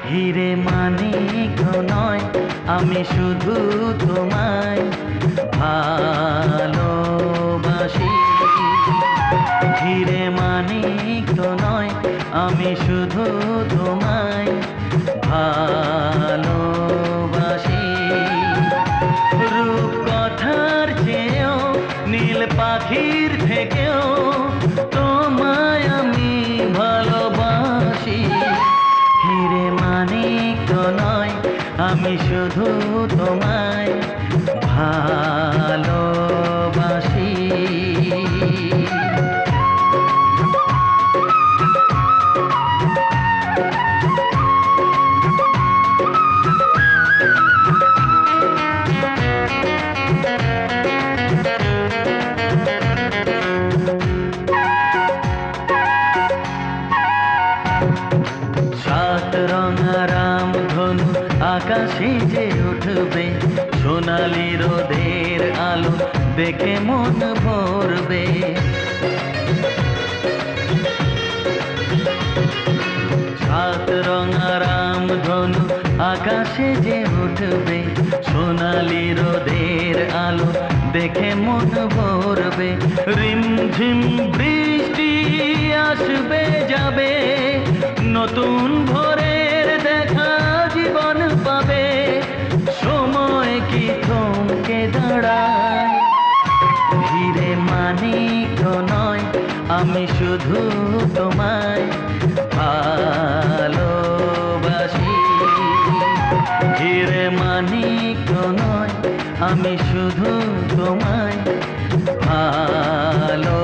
হিরে মানিক নয়, আমি শুধু তোমায় ভালোবাসি। হিরে মানিক নয়, আমি শুধু তোমায় ভালোবাসি। রূপ কথার চেয়েও নীল পাখির থেকেও তোমায় আমি ভালোবাসি। হিরে মানিক নয়, আমি শুধু তোমায় ভালোবাসি। সাত রঙা রামধনু আকাশে যে উঠবে, সোনালি রোদের আলো দেখে মন ভরবে। সাত রঙা রামধনু আকাশে যে উঠবে, সোনালি রোদের আলো দেখে মন ভরবে। রিমঝিম বৃষ্টি আসবে যাবে, নতুন ভোরের দেখা জীবন পাবে। সময় কি থমকে দাঁড়ায়? হিরে মানিক নয়, আমি শুধু তোমায় ভালোবাসি। হিরে মানিক নয়, আমি শুধু তোমায় ভালো